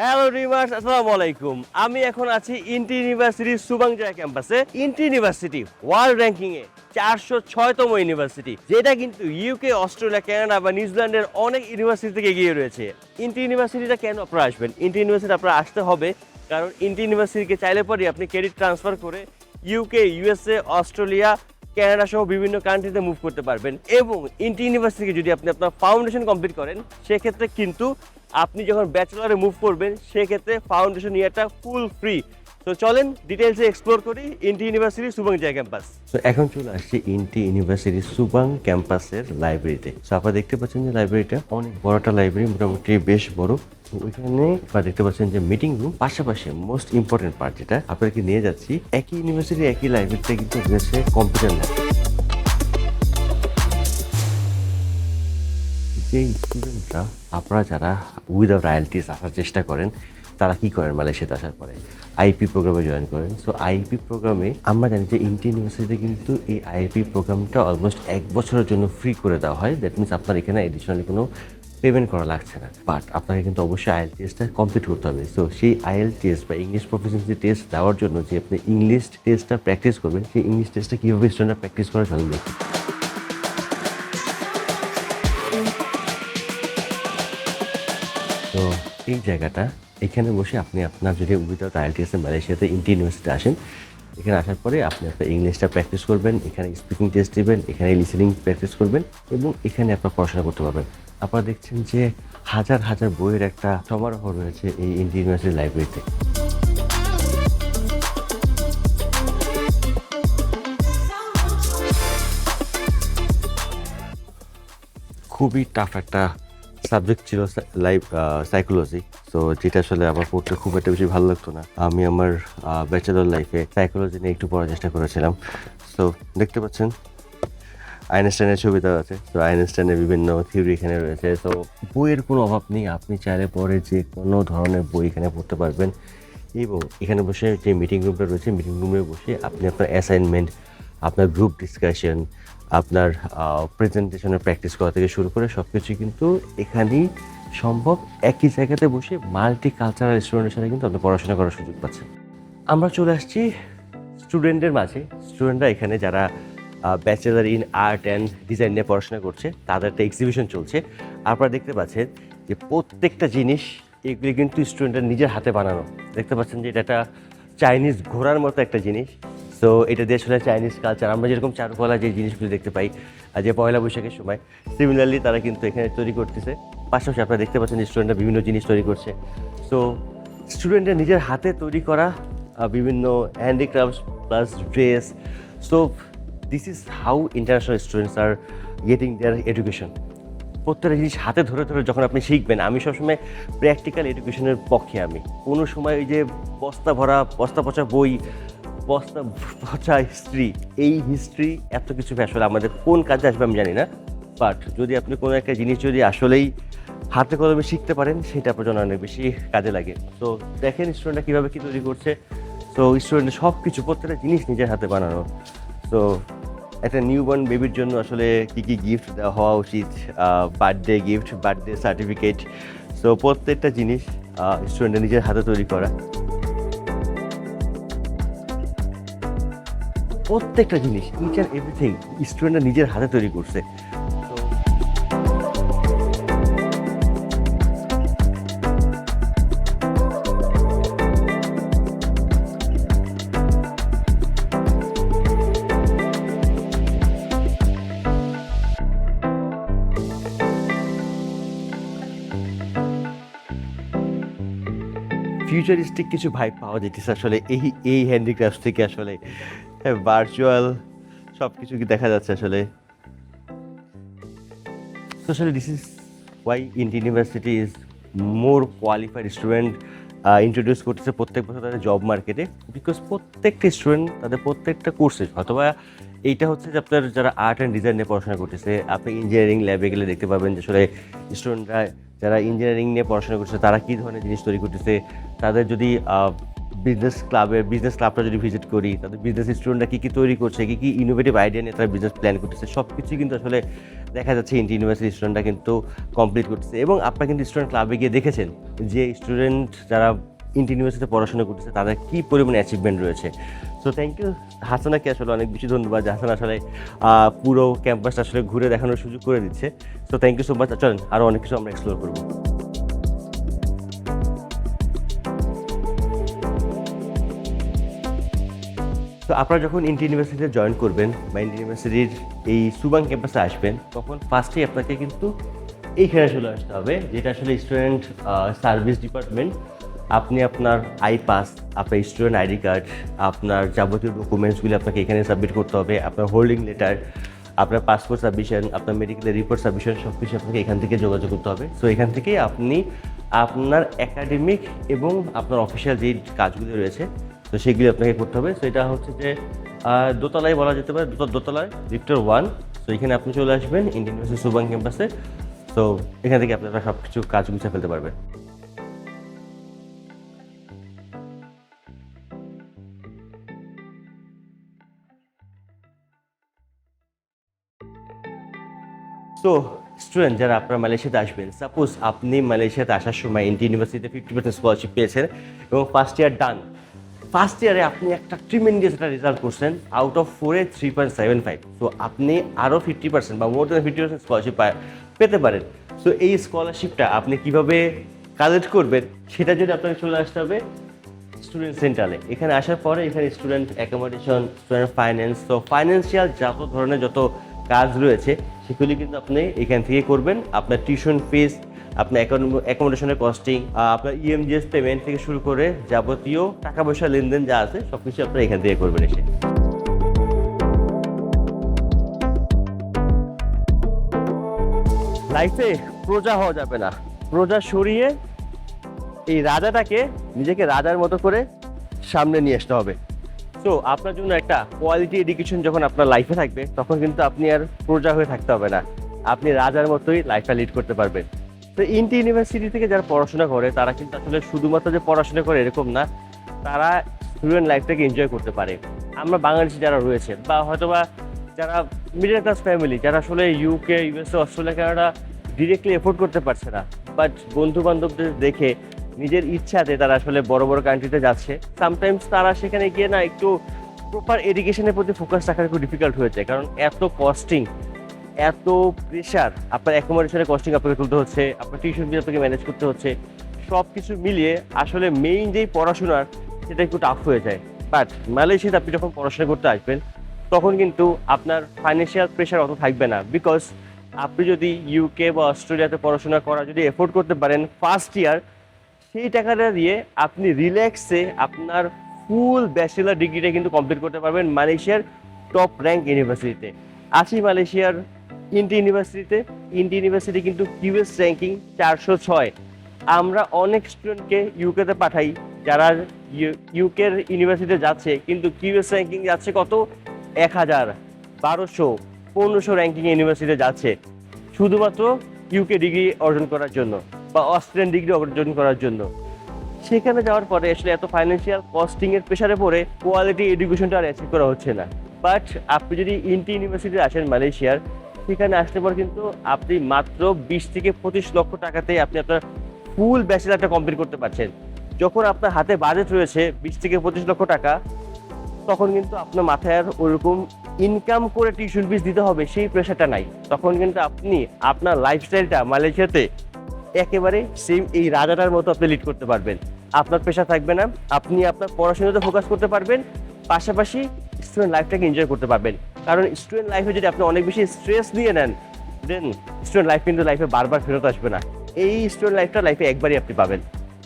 Hello reverse, আসসালামু আলাইকুম। আমি এখন আছি ইন্টি ইউনিভার্সিটির সুবাংজায় ক্যাম্পাসে। ইন্টি ইউনিভার্সিটি ওয়ার্ল্ড র্যাঙ্কিংয়ে 406তম ইউনিভার্সিটি, যেটা কিন্তু ইউকে, অস্ট্রেলিয়া, কানাডা বা নিউজিল্যান্ডের অনেক ইউনিভার্সিটি থেকে এগিয়ে রয়েছে। ইন্টি ইউনিভার্সিটিটা কেন আপনারা আসবেন? ইন্টি ইউনিভার্সিটি আপনারা আসতে হবে কারণ ইন্টি ইউনিভার্সিটিকে চাইলে পরে আপনি ক্রেডিট ট্রান্সফার করে ইউকে, ইউএসএ, অস্ট্রেলিয়া, কানাডা সহ বিভিন্ন কান্ট্রিতে মুভ করতে পারবেন। এবং ইন্টি ইউনিভার্সিটিকে যদি আপনি আপনার ফাউন্ডেশন কমপ্লিট করেন, সেক্ষেত্রে কিন্তু আপনি যখন ব্যাচেলরে মুভ করবেন সেক্ষেত্রে ফাউন্ডেশন ইয়ারটা ফুল ফ্রি। তো চলেন ডিটেলসে এক্সপ্লোর করি ইন্টি ইউনিভার্সিটি সুবাংজায় ক্যাম্পাস। তো এখন চলে আসছি ইন্টি ইউনিভার্সিটি সুবাং ক্যাম্পাসের লাইব্রেরিতে। তো আপনারা দেখতে পাচ্ছেন যে লাইব্রেরিটা অনেক বড় একটা লাইব্রেরি, মোটামুটি বেশ বড়। তো ওইখানে আপনারা দেখতে পাচ্ছেন যে মিটিং রুম, পাশাপাশি মোস্ট ইম্পর্টেন্ট পার্ট যেটা আপনাদেরকে নিয়ে যাচ্ছি, একই ইউনিভার্সিটি একই লাইব্রেরিতে কিন্তু রয়েছে কম্পিউটার ল্যাব। যে স্টুডেন্টরা, আপনারা যারা উইদাউট আইএলটিএস আসার চেষ্টা করেন, তারা কি করেন মালয়েশিয়াতে আসার পরে? আইপি প্রোগ্রামে জয়েন করেন। সো আইপি প্রোগ্রামে আমরা জানি যে ইন্টি ইউনিভার্সিটিতে কিন্তু এই আইপি প্রোগ্রামটা অলমোস্ট 1 বছরের জন্য ফ্রি করে দেওয়া হয়। দ্যাট মিনস আপনার এখানে এডিশনালি কোনো পেমেন্ট করা লাগছে না, বাট আপনাকে কিন্তু অবশ্যই আইএলটিএসটা কমপ্লিট করতে হবে। সো সেই আইএলটিএস বা ইংলিশ প্রফিসিয়েন্সি টেস্ট দেওয়ার জন্য যে আপনি ইংলিশ টেস্টটা প্র্যাকটিস করবেন, সেই ইংলিশ টেস্টটা কীভাবে স্টুডেন্টরা প্র্যাকটিস করে চলেন দেখি। তো এই জায়গাটা, এখানে বসে আপনি আপনার যদি উইদাউট আইএলটিএস মালয়েশিয়াতে ইন্টি ইউনিভার্সিটি আসেন, এখানে আসার পরে আপনি আপনার ইংলিশটা প্র্যাকটিস করবেন, এখানে স্পিকিং টেস্ট দেবেন, এখানে লিসেনিং প্র্যাকটিস করবেন এবং এখানে আপনার পড়াশোনা করতে পারবেন। আপনারা দেখছেন যে হাজার হাজার বইয়ের একটা সমারোহ রয়েছে এই ইন্টি ইউনিভার্সিটি লাইব্রেরিতে। খুবই টাফ একটা সাবজেক্ট ছিল সাইকোলজি। তো যেটা আসলে আমার পড়তে খুব একটা বেশি ভালো লাগতো না। আমি আমার ব্যাচেলর লাইফে সাইকোলজি নিয়ে একটু পড়ার চেষ্টা করেছিলাম। তো দেখতে পাচ্ছেন আইনস্টাইনের ছবি দেওয়া আছে। তো আইনস্টাইনের বিভিন্ন থিওরি এখানে রয়েছে। তো বইয়ের কোনো অভাব নেই, আপনি চাইলে পরে যে কোনো ধরনের বই এখানে পড়তে পারবেন। এবং এখানে বসে যে মিটিং রুমটা রয়েছে, মিটিং রুমে বসে আপনি আপনার অ্যাসাইনমেন্ট, আপনার গ্রুপ ডিসকাশন, আপনার প্রেজেন্টেশনের প্র্যাকটিস করা থেকে শুরু করে সব কিছুই কিন্তু এখানেই সম্ভব। একই জায়গাতে বসে মাল্টি কালচারাল স্টুডেন্টের সাথে কিন্তু আপনি পড়াশোনা করার সুযোগ পাচ্ছেন। আমরা চলে আসছি স্টুডেন্টদের মাঝে। স্টুডেন্টরা এখানে যারা bachelor in art and design নিয়ে পড়াশোনা করছে, তাদের একটা এক্সিবিশন চলছে। আপনারা দেখতে পাচ্ছেন যে প্রত্যেকটা জিনিস এগুলি কিন্তু স্টুডেন্টরা নিজের হাতে বানানো। দেখতে পাচ্ছেন যে এটা একটা চাইনিজ ঘোড়ার মতো একটা জিনিস। তো এটা দিয়ে আসলে চাইনিজ কালচার, আমরা যেরকম চারুকলা যে জিনিসগুলো দেখতে পাই যে পয়লা বৈশাখের সময়, সিমিলারলি তারা কিন্তু এখানে তৈরি করতেছে। পাশাপাশি আপনারা দেখতে পাচ্ছেন যে স্টুডেন্টরা বিভিন্ন জিনিস তৈরি করছে। সো স্টুডেন্টরা নিজের হাতে তৈরি করা বিভিন্ন handicrafts plus dress. So this is how international students are getting there education. প্রত্যেকটা জিনিস হাতে ধরে ধরে যখন আপনি শিখবেন, আমি সবসময় প্র্যাকটিক্যাল এডুকেশনের পক্ষে। আমি কোনো সময় ওই যে বস্তা ভরা বস্তা পচা বই, বস্তা পচা হিস্ট্রি, এই হিস্ট্রি এত কিছু আসলে আমাদের কোন কাজে আসবে আমি জানি না, বাট যদি আপনি কোনো একটা জিনিস যদি আসলেই হাতে কলমে শিখতে পারেন, সেটা আপনার জন্য অনেক বেশি কাজে লাগে। তো দেখেন স্টুডেন্টরা কীভাবে কী তৈরি করছে। তো স্টুডেন্টের সব কিছু, প্রত্যেকটা জিনিস নিজের হাতে বানানো। তো একটা নিউবর্ন বেবির জন্য আসলে কী কী গিফট দেওয়া হওয়া উচিত, birthday gift, birthday certificate. So প্রত্যেকটা জিনিস স্টুডেন্টের নিজের হাতে তৈরি করা। প্রত্যেকটা জিনিস, ইচ অ্যান্ড এভরিথিং স্টুডেন্টরা নিজের হাতে তৈরি করছে। ফিউচারিস্টিক কিছু ভাইব পাওয়া যেতেছে আসলে এই হ্যান্ডিক্রাফট থেকে। আসলে ভার্চুয়াল সব কিছু কি দেখা যাচ্ছে আসলে। So actually this is why Indian University is more qualified student introduce করতেছে প্রত্যেক বছর তাদের জব মার্কেটে। বিকজ প্রত্যেকটা স্টুডেন্ট তাদের প্রত্যেকটা কোর্সে, অথবা এইটা হচ্ছে যে আপনার যারা আর্ট অ্যান্ড ডিজাইন নিয়ে পড়াশোনা করতেছে, আপনি ইঞ্জিনিয়ারিং ল্যাবে গেলে দেখতে পাবেন যে আসলে স্টুডেন্টরা যারা ইঞ্জিনিয়ারিং নিয়ে পড়াশোনা করছে তারা কী ধরনের জিনিস তৈরি করতেছে। তাদের যদি বিজনেস ক্লাবটা যদি ভিজিট করি, তাদের বিজনেস স্টুডেন্টরা কী তৈরি করছে, কী ইনোভেটিভ আইডিয়া নিয়ে তারা বিজনেস প্ল্যান করতেছে, সব কিছুই কিন্তু আসলে দেখা যাচ্ছে ইন্টি ইউনিভার্সিটি স্টুডেন্টরা কিন্তু কমপ্লিট করতেছে। এবং আপনারা কিন্তু স্টুডেন্ট ক্লাবে গিয়ে দেখেছেন যে স্টুডেন্ট যারা ইন্টি ইউনিভার্সিটিতে পড়াশোনা করতেছে তাদের কী পরিমাণে অ্যাচিভমেন্ট রয়েছে। সো থ্যাংক ইউ হাসানাকে, আসলে অনেক বেশি ধন্যবাদ যে হাসান আসলে পুরো ক্যাম্পাসটা আসলে ঘুরে দেখানোর সুযোগ করে দিচ্ছে। So thank you so much. চলেন আরও অনেক কিছু আমরা এক্সপ্লোর করবো। তো আপনারা যখন ইন্টি ইউনিভার্সিটিতে জয়েন করবেন বা ইন্টি ইউনিভার্সিটির এই সুবাং ক্যাম্পাসে আসবেন, তখন ফার্স্টেই আপনাকে কিন্তু এইখানে চলে আসতে হবে, যেটা আসলে স্টুডেন্ট সার্ভিস ডিপার্টমেন্ট। আপনি আপনার পাস, আপনার স্টুডেন্ট আইডি কার্ড, আপনার যাবতীয় ডকুমেন্টসগুলি আপনাকে এখানে সাবমিট করতে হবে। আপনার হোল্ডিং লেটার, আপনার পাসপোর্ট সাবমিশন, আপনার মেডিকেলের রিপোর্ট সাবমিশন, সব কিছু আপনাকে এখান থেকে যোগাযোগ করতে হবে। সো এখান থেকেই আপনি আপনার একাডেমিক এবং আপনার অফিসিয়াল যেই কাজগুলি রয়েছে তো সেগুলি আপনাকে করতে হবে। সো এটা হচ্ছে যে দোতলায় বলা যেতে পারে, দোতলায় লিফটার 1। সো এখানে আপনি চলে আসবেন ইন্ডিয়ান ইউনিভার্সিটি সুবাং ক্যাম্পাসে। তো এখান থেকে আপনারা সব কিছু কাজ গুছিয়ে ফেলতে পারবেন। তো স্টুডেন্ট যারা আপনারা মালয়েশিয়াতে আসবেন, সাপোজ আপনি মালয়েশিয়াতে আসার সময় ইন্টি ইউনিভার্সিটিতে 50% স্কলারশিপ পেয়েছেন এবং ফার্স্ট ইয়ার ডান, ফার্স্ট ইয়ারে আপনি একটা ট্রিমেন্ডিয়াস একটা রেজাল্ট করছেন, আউট অফ 4-এ 3.75। সো আপনি আরও 50% বা মোর দ্যান 50% স্কলারশিপ পেতে পারেন। সো এই স্কলারশিপটা আপনি কীভাবে কালেক্ট করবেন সেটা যদি আপনাকে চলে আসতে হবে স্টুডেন্ট সেন্টারে। এখানে আসার পরে এখানে স্টুডেন্ট অ্যাকোমোডেশন, স্টুডেন্ট ফাইন্যান্স, তো ফাইন্যান্সিয়াল যত ধরনের যত কাজ রয়েছে সেগুলি কিন্তু আপনি এখান থেকে করবেন। আপনার টিউশন ফিস, আপনার অ্যাকোমোডেশনের কস্টিং, আপনার ইএমজিএস পেমেন্ট থেকে শুরু করে যাবতীয় টাকা পয়সা লেনদেন যা আছে সব কিছু আপনারা এখান থেকে করবেন এসে। লাইফে প্রজা হওয়া যাবে না, প্রজা সরিয়ে এই রাজাটাকে নিজেকে রাজার মতো করে সামনে নিয়ে আসতে হবে। তো আপনার জন্য একটা কোয়ালিটি এডুকেশন যখন আপনার লাইফে থাকবে, তখন কিন্তু আপনি আর প্রজা হয়ে থাকতে হবে না, আপনি রাজার মতোই লাইফটা লিড করতে পারবেন। তো ইন্টি ইউনিভার্সিটি থেকে যারা পড়াশোনা করে তারা কিন্তু আসলে শুধুমাত্র যে পড়াশোনা করে এরকম না, তারা স্টুডেন্ট লাইফটাকে এনজয় করতে পারে। আমরা বাংলাদেশি যারা রয়েছে বা হয়তোবা যারা মিডল ক্লাস ফ্যামিলি, যারা আসলে UK, USA, Australia, Canada directly afford করতে পারছে না, বাট বন্ধু বান্ধবদের দেখে নিজের ইচ্ছাতে তারা আসলে বড় বড় কান্ট্রিতে যাচ্ছে, সামটাইমস তারা সেখানে গিয়ে না একটু প্রপার এডুকেশনের প্রতি ফোকাস রাখা একটু ডিফিকাল্ট হয়েছে। কারণ এত কস্টিং, এত প্রেশার, আপনার অ্যাকোমোডেশনের কস্টিং আপনাকে তুলতে হচ্ছে, আপনার টিউশন ফি আপনাকে ম্যানেজ করতে হচ্ছে, সব কিছু মিলিয়ে আসলে মেইন যেই পড়াশোনার সেটা একটু টাফ হয়ে যায়। বাট মালয়েশিয়াতে আপনি যখন পড়াশোনা করতে আসবেন তখন কিন্তু আপনার ফাইন্যান্সিয়াল প্রেশার অত থাকবে না। বিকজ আপনি যদি ইউকে বা অস্ট্রেলিয়াতে পড়াশোনা করা যদি এফোর্ড করতে পারেন ফার্স্ট ইয়ার, সেই টাকাটা দিয়ে আপনি রিল্যাক্সে আপনার ফুল ব্যাচেলার ডিগ্রিটা কিন্তু কমপ্লিট করতে পারবেন মালয়েশিয়ার টপ র্যাঙ্ক ইউনিভার্সিটিতে। আছি মালয়েশিয়ার ইন্টি ইউনিভার্সিটিতে। ইন্টি ইউনিভার্সিটি কিন্তু কিউএস র্যাঙ্কিং 406। আমরা অনেক স্টুডেন্টকে ইউকেতে পাঠাই যারা ইউকের ইউনিভার্সিটিতে যাচ্ছে, কিন্তু কিউএস র্যাঙ্কিং যাচ্ছে কত 1000, 1200, 1500 র্যাঙ্কিং ইউনিভার্সিটিতে যাচ্ছে শুধুমাত্র ইউকে ডিগ্রি অর্জন করার জন্য বা অস্ট্রেলিয়ান ডিগ্রি অর্জন করার জন্য। সেখানে যাওয়ার পরে আসলে এত ফাইন্যান্সিয়াল কস্টিংয়ের প্রেশারে পড়ে কোয়ালিটি এডুকেশনটা আর অ্যাচিভ করা হচ্ছে না। বাট আপনি যদি ইন্টি ইউনিভার্সিটিতে আসেন মালয়েশিয়ার, সেখানে আসতে পর কিন্তু আপনি মাত্র 20 থেকে 25 লক্ষ টাকাতে আপনি আপনার ফুল ব্যাচেলারটা কমপ্লিট করতে পারছেন। যখন আপনার হাতে বাজেট রয়েছে 20 থেকে 25 লক্ষ টাকা, তখন কিন্তু আপনার মাথায় আর ওরকম ইনকাম করে টিউশন ফিস দিতে হবে সেই প্রেশারটা নাই। তখন কিন্তু আপনি আপনার লাইফস্টাইলটা মালয়েশিয়াতে একেবারে সেম এই রাজাটার মতো আপনি লিড করতে পারবেন। আপনার প্রেশার থাকবে না, আপনি আপনার পড়াশোনাতে ফোকাস করতে পারবেন, পাশাপাশি স্টুডেন্ট লাইফটাকে এনজয় করতে পারবেন। কারণ স্টুডেন্ট লাইফে যদি আপনি অনেক বেশি স্ট্রেস নিয়ে নেন, দেন স্টুডেন্ট লাইফ কিন্তু লাইফে বারবার ফেরত আসবে না। এই স্টুডেন্ট লাইফটা লাইফে একবারই আপনি পাবেন।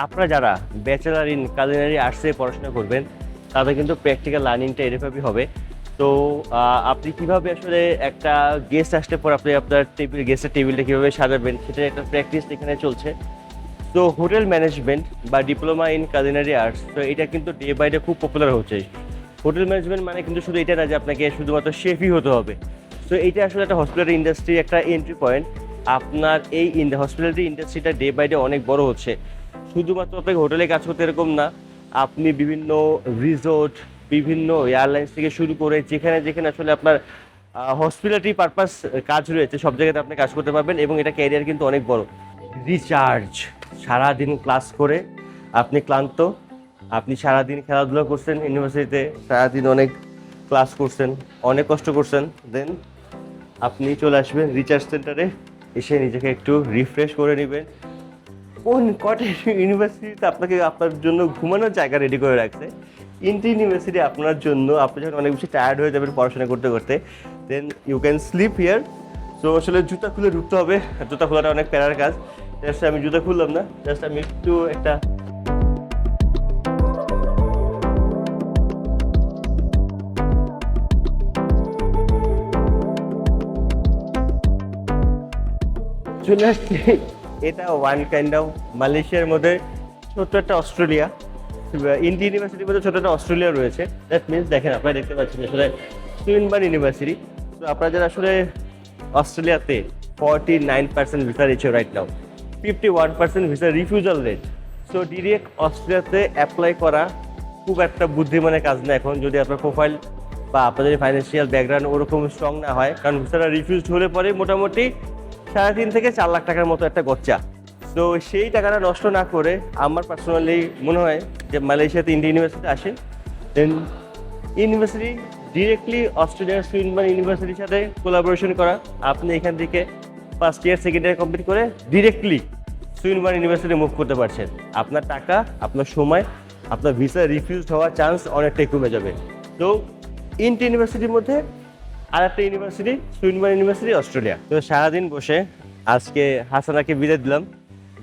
আপনারা যারা ব্যাচেলার ইন কুলিনারি আর্টসে পড়াশোনা করবেন তাদের কিন্তু প্র্যাকটিক্যাল লার্নিংটা এরকমই হবে। তো আপনি কিভাবে আসলে একটা গেস্ট আসলে পর আপনি আপনার গেস্টের টেবিলটা কীভাবে সাজাবেন সেটার একটা প্র্যাকটিস এখানে চলছে। তো হোটেল ম্যানেজমেন্ট বা ডিপ্লোমা ইন কুলিনারি আর্টস, তো এটা কিন্তু ডে বাই ডে খুব পপুলার হচ্ছে। হোটেল ম্যানেজমেন্ট মানে কিন্তু শুধু এটা না যে আপনাকে শুধুমাত্র শেফই হতে হবে। তো এটা আসলে একটা হসপিটালিটি ইন্ডাস্ট্রির একটা এন্ট্রি পয়েন্ট। আপনার এই হসপিটালিটি ইন্ডাস্ট্রিটা ডে বাই ডে অনেক বড় হচ্ছে। শুধুমাত্র আপনাকে হোটেলে কাজ করতে এরকম না, আপনি বিভিন্ন রিসোর্ট, বিভিন্ন এয়ারলাইন্স থেকে শুরু করে যেখানে যেখানে আসলে আপনার হসপিটালিটি পারপাস কাজ রয়েছে সব জায়গাতে আপনি কাজ করতে পারবেন, এবং এটা ক্যারিয়ার কিন্তু অনেক বড়। রিচার্জ, সারাদিন ক্লাস করে আপনি ক্লান্ত, আপনি সারাদিন খেলাধুলা করছেন ইউনিভার্সিটিতে, সারাদিন অনেক ক্লাস করছেন, অনেক কষ্ট করছেন, দেন আপনি চলে আসবেন রিচার্জ সেন্টারে, এসে নিজেকে একটু রিফ্রেশ করে নেবেন। কোন কটা ইউনিভার্সিটিতে আপনাকে আপনার জন্য ঘুমানোর জায়গা রেডি করে রাখছে। ইন্টি ইউনিভার্সিটি আপনার জন্য, আপনি যখন অনেক বেশি টায়ার্ড হয়ে যাবেন পড়াশোনা করতে করতে, then you can sleep here. So আসলে জুতা খুলে ঢুকতে হবে, জুতা খোলাটা অনেক প্যারার কাজ। জাস্ট আমি জুতা খুললাম না, জাস্ট আমি একটু একটা চলে আসছি। এটা ওয়ান কাইন্ড অফ মালয়েশিয়ার মধ্যে ছোট্ট একটা অস্ট্রেলিয়া, ইন্টি ইউনিভার্সিটির মধ্যে ছোট্ট একটা অস্ট্রেলিয়া রয়েছে। দ্যাট মিনস দেখেন, আপনারা দেখতে পাচ্ছেন আসলে সুইনবার্ন ইউনিভার্সিটি। তো আপনারা যারা আসলে অস্ট্রেলিয়াতে 49% visa ratio right now, 51% visa refusal rate. So direct অস্ট্রেলিয়াতে অ্যাপ্লাই করা খুব একটা বুদ্ধিমানের কাজ না এখন, যদি আপনার প্রোফাইল বা আপনাদের ফাইন্যান্সিয়াল ব্যাকগ্রাউন্ড ওরকম স্ট্রং না হয়। কারণ ভিসাটা রিফিউজড হলে পরে মোটামুটি 3.5 থেকে 4 লাখ টাকার মতো একটা গচ্চা। তো সেই টাকাটা নষ্ট না করে আমার পার্সোনালি মনে হয় যে মালয়েশিয়াতে ইন্ডিয়ান ইউনিভার্সিটি আসেন, দেন ইউনিভার্সিটি ডিরেক্টলি অস্ট্রেলিয়ার সুইনবার্ন ইউনিভার্সিটির সাথে কোলাবোরেশন করা। আপনি এখান থেকে first year second year complete করে ডিরেক্টলি সুইনবার্ন ইউনিভার্সিটি মুভ করতে পারছেন। আপনার টাকা, আপনার সময়, আপনার ভিসা রিফিউজড হওয়ার চান্স অনেকটাই কমে যাবে। তো ইন্টি ইউনিভার্সিটির মধ্যে আর একটা ইউনিভার্সিটি সুইনবার্ন ইউনিভার্সিটি অস্ট্রেলিয়া। তো সারাদিন বসে আজকে হাসানাকে বিদায় দিলাম।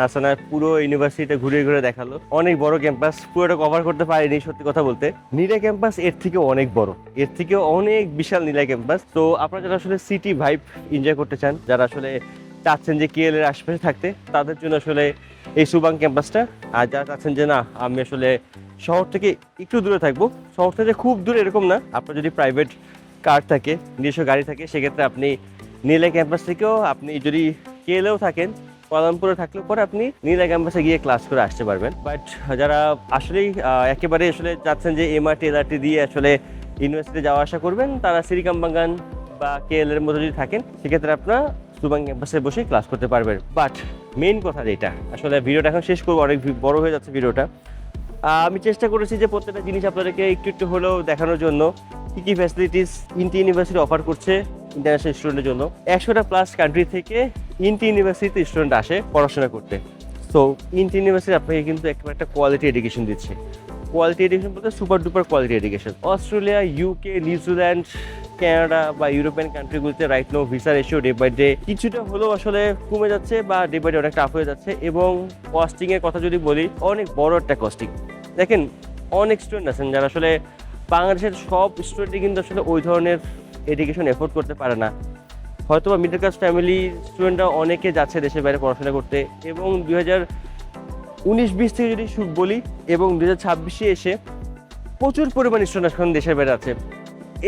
হাসানা পুরো ইউনিভার্সিটিটা ঘুরে ঘুরে দেখালো। অনেক বড় ক্যাম্পাস, পুরোটা কভার করতে পারিনি সত্যি কথা বলতে। নীলা ক্যাম্পাস এর থেকে অনেক বড়, এর থেকে অনেক বিশাল নীলা ক্যাম্পাস। তো আপনারা যারা আসলে সিটি ভাইব এনজয় করতে চান, যারা আসলে চাচ্ছেন যে কেএল এর আশেপাশে থাকতে, তাদের জন্য আসলে এই সুবাং ক্যাম্পাসটা। আর যারা চাচ্ছেন যে না, আমি আসলে শহর থেকে একটু দূরে থাকবো, শহর থেকে খুব দূরে এরকম না, আপনার যদি প্রাইভেট কার থাকে, নিজস্ব গাড়ি থাকে, সেক্ষেত্রে আপনি নীলা ক্যাম্পাস থেকেও, আপনি যদি কেএলেও থাকেন, কোয়ালালামপুরে থাকলেও পরে আপনি নীলা ক্যাম্পাসে গিয়ে ক্লাস করে আসতে পারবেন। বাট যারা আসলেই একেবারে আসলে চাচ্ছেন যে এমআরটি এলআরটি দিয়ে আসলে ইউনিভার্সিটি যাওয়া আসা করবেন, তারা সিরিকামবাঙ্গান বা কেএল এর মধ্যে যদি থাকেন, সেক্ষেত্রে আপনারা সুবাং ক্যাম্পাসে বসে ক্লাস করতে পারবেন। বাট মেইন কথা যেটা, আসলে ভিডিওটা এখন শেষ করবো, অনেক বড় হয়ে যাচ্ছে ভিডিওটা। আমি চেষ্টা করেছি যে প্রত্যেকটা জিনিস আপনাদেরকে একটু একটু হলেও দেখানোর জন্য, কী কী ফ্যাসিলিটিস ইন্টি ইউনিভার্সিটি অফার করছে ইন্টারন্যাশনাল স্টুডেন্টের জন্য। 100টা প্লাস কান্ট্রি থেকে ইন্টি ইউনিভার্সিটিতে স্টুডেন্ট আসে পড়াশোনা করতে। সো ইন্টি ইউনিভার্সিটি আপনাকে কিন্তু একেবারে একটা কোয়ালিটি এডুকেশন দিচ্ছে। কোয়ালিটি এডুকেশন বলতে super duper quality education. Australia, UK, New Zealand, Canada বা ইউরোপিয়ান কান্ট্রিগুলোতে right no visa ratio day by day কিছুটা হলেও আসলে কমে যাচ্ছে, বা ডে বাই ডে অনেক টাফ হয়ে যাচ্ছে। এবং কস্টিংয়ের কথা যদি বলি, অনেক বড় একটা কস্টিং। দেখেন, অনেক স্টুডেন্ট আছেন যারা আসলে, বাংলাদেশের সব স্টুডেন্টই কিন্তু আসলে ওই ধরনের এডুকেশন এফোর্ড করতে পারে না। হয়তো বা মিডল ক্লাস ফ্যামিলি স্টুডেন্টরা অনেকে যাচ্ছে দেশের বাইরে পড়াশোনা করতে, এবং 2019-20 থেকে যদি বলি, এবং 2026-এ এসে প্রচুর পরিমাণ স্টুডেন্ট এখন দেশের বাইরে আছে।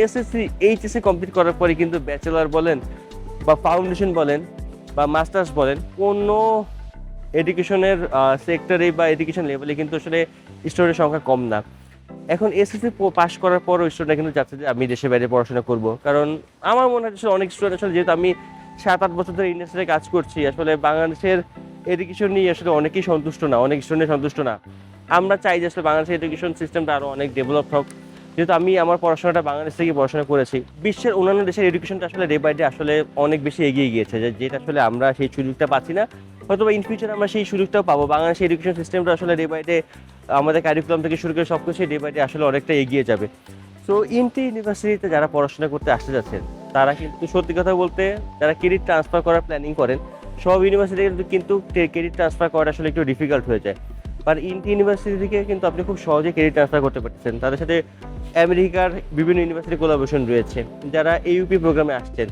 এসএসসি, এইচএসসি কমপ্লিট করার পরে কিন্তু ব্যাচেলার বলেন বা ফাউন্ডেশন বলেন বা মাস্টার্স বলেন, কোনো এডুকেশনের সেক্টরে বা এডুকেশন লেভেলে কিন্তু আসলে স্টুডেন্টের সংখ্যা কম না। এখন এসএসসি পাস করার পরও স্টুডেন্টরা কিন্তু চাচ্ছে যে আমি দেশের বাইরে পড়াশোনা করব। কারণ আমার মনে হয় আসলে অনেক স্টুডেন্ট আসলে, যেহেতু আমি 7-8 বছর ধরে ইন্ডাস্ট্রিতে কাজ করছি, আসলে বাংলাদেশের এডুকেশন নিয়ে আসলে অনেকেই সন্তুষ্ট না, অনেক স্টুডেন্ট সন্তুষ্ট না। আমরা চাই যে আসলে বাংলাদেশের এডুকেশন সিস্টেমটা আরও অনেক ডেভেলপ হোক। যেহেতু আমি আমার পড়াশোনাটা বাংলাদেশ থেকে পড়াশোনা করেছি, বিশ্বের অন্যান্য দেশের এডুকেশনটা আসলে ডে বাই ডে আসলে অনেক বেশি এগিয়ে গিয়েছে, যেটা আসলে আমরা সেই সুযোগটা পাচ্ছি না। হয়তো ইন ফিউচার আমরা সেই সুযোগটাও পাবো। বাংলাদেশের এডুকেশন সিস্টেমটা আসলে ডে বাই ডে, আমাদের কারিকুলাম থেকে শুরু করে সব কিছু ডে বাই ডে আসলে অনেকটা এগিয়ে যাবে। সো ইন্টি ইউনিভার্সিটিতে যারা পড়াশোনা করতে আসতে যাচ্ছেন, তারা কিন্তু সত্যি কথা বলতে, যারা ক্রেডিট ট্রান্সফার করার প্ল্যানিং করেন, সব ইউনিভার্সিটি কিন্তু ক্রেডিট ট্রান্সফার করাটা আসলে একটু ডিফিকাল্ট হয়ে যায়। আর ইন্টি ইউনিভার্সিটি থেকে কিন্তু আপনি খুব সহজে ক্রেডিট ট্রান্সফার করতে পারতেছেন। তাদের সাথে আমেরিকার বিভিন্ন ইউনিভার্সিটি কোলাবোরেশন রয়েছে। যারা ইউপি প্রোগ্রামে আসছেন,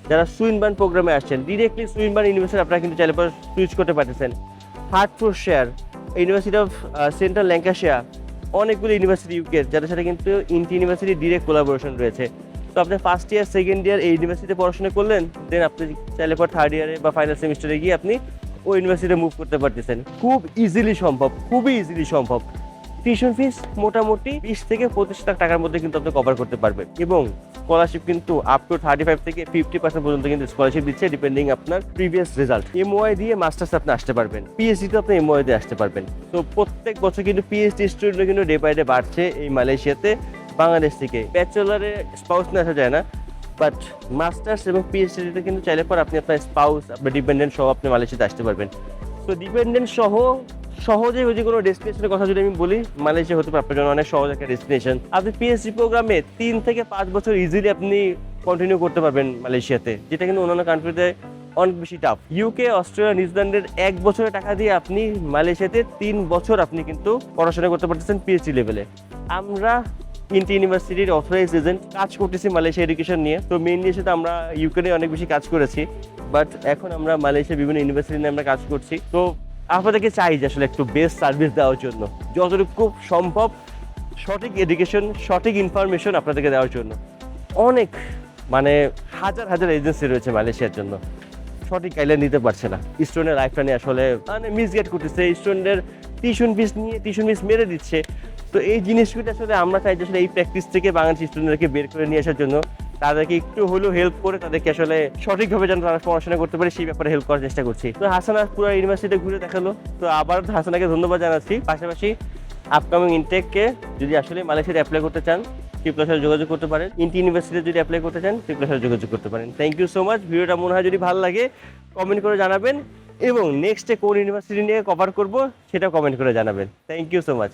যারা সুইনবার্ন প্রোগ্রামে আসছেন, ডিরেক্টলি সুইনবার্ন ইউনিভার্সিটি আপনারা কিন্তু চাইলে পর সুইচ করতে পারতেছেন। Hertfordshire, university of central Lancashire, অনেকগুলো ইউনিভার্সিটি ইউকের, যাদের সাথে কিন্তু ইন্টি ইউনিভার্সিটি ডিরেক্ট কোলাবোরেশন রয়েছে। তো আপনি ফার্স্ট ইয়ার সেকেন্ড ইয়ার এই ইউনিভার্সিটিতে পড়াশোনা করলেন, দেন আপনি চাইলে পর থার্ড ইয়ারে বা ফাইনাল সেমিস্টারে গিয়ে আপনি ওই ইউনিভার্সিটিতে মুভ করতে পারতেছেন। খুব ইজিলি সম্ভব, খুবই ইজিলি সম্ভব। টিউশন ফিস মোটামুটি 20 থেকে 25 লাখ টাকার মধ্যে কিন্তু আপনি কভার করতে পারবেন। এবং স্কলারশিপ কিন্তু আপ টু 35 থেকে 50% পর্যন্ত কিন্তু স্কলারশিপ দিচ্ছে, ডিপেন্ডিং আপনার প্রিভিয়াস রেজাল্ট। এমওআই দিয়ে মাস্টার্স আপনি আসতে পারবেন, পিএইচডি তো আপনি এমওআই দিয়ে আসতে পারবেন। তো প্রত্যেক বছর কিন্তু পিএইচডি স্টুডেন্ট কিন্তু ডে বাই ডে বাড়ছে এই মালয়েশিয়াতে বাংলাদেশ থেকে। ব্যাচেলারে স্পাউস নিয়ে আসা যায় না, বাট মাস্টার্স এবং পিএইচডিতে কিন্তু চাইলে পর আপনি আপনার স্পাউস, আপনার ডিপেন্ডেন্ট সহ আপনি মালয়েশিয়াতে আসতে পারবেন। তো ডিপেন্ডেন্ট সহ সহজে যে কোনো ডেস্টিনেশনের কথা যদি আমি বলি, মালয়েশিয়া হতে পারে আপনার জন্য অনেক সহজ একটা ডেস্টিনেশন। আপনি পিএইচডি প্রোগ্রামে 3 থেকে 5 বছর ইজিলি আপনি কন্টিনিউ করতে পারবেন মালয়েশিয়াতে, যেটা কিন্তু অন্যান্য কান্ট্রিতে অনেক বেশি টাফ। ইউকে, অস্ট্রেলিয়া, নিউজিল্যান্ডের 1 বছরের টাকা দিয়ে আপনি মালয়েশিয়াতে 3 বছর আপনি কিন্তু পড়াশোনা করতে পারতেছেন পিএইচডি লেভেলে। আমরা ইন্টি ইউনিভার্সিটির অথরাইজড এজেন্ট কাজ করতেছি মালয়েশিয়া এডুকেশন নিয়ে। তো মেইনলি সাথে আমরা ইউকে নিয়ে অনেক বেশি কাজ করেছি, বাট এখন আমরা মালয়েশিয়ার বিভিন্ন ইউনিভার্সিটি নিয়ে আমরা কাজ করছি। তো আপনাদেরকে চাই যে আসলে একটু বেস্ট সার্ভিস দেওয়ার জন্য, যতটুকু সম্ভব সঠিক এডুকেশন, সঠিক ইনফরমেশন আপনাদেরকে দেওয়ার জন্য। অনেক মানে হাজার হাজার এজেন্সি রয়েছে মালয়েশিয়ার জন্য, সঠিক গাইডলাইন দিতে পারছে না। স্টুডেন্টের লাইফটা নিয়ে আসলে মানে মিসগাইড করতেছে, স্টুডেন্টের টিউশন ফিস মেরে দিচ্ছে। তো এই জিনিসগুলো আসলে আমরা চাই যে আসলে এই প্র্যাকটিস থেকে বাংলাদেশি স্টুডেন্টদেরকে বের করে নিয়ে আসার জন্য, তাদেরকে একটু হলেও হেল্প করে তাদেরকে আসলে সঠিকভাবে যেন তারা পড়াশোনা করতে পারে সেই ব্যাপারে হেল্প করার চেষ্টা করছি। তো হাসানা পুরো ইউনিভার্সিটি ঘুরে দেখালো, তো আবার হাসানাকে ধন্যবাদ জানাচ্ছি। পাশাপাশি আপকামিং ইনটেককে যদি আসলে মালয়েশিয়াতে অ্যাপ্লাই করতে চান, ট্রিপলের সাথে যোগাযোগ করতে পারেন। ইন্টি ইউনিভার্সিটিতে যদি অ্যাপ্লাই করতে চান, ট্রিপলের সাথে যোগাযোগ করতে পারেন। Thank you so much. ভিডিওটা মনে হয় যদি ভালো লাগে কমেন্ট করে জানাবেন, এবং নেক্সটে কোন ইউনিভার্সিটি নিয়ে কভার করব সেটা কমেন্ট করে জানাবেন। Thank you so much.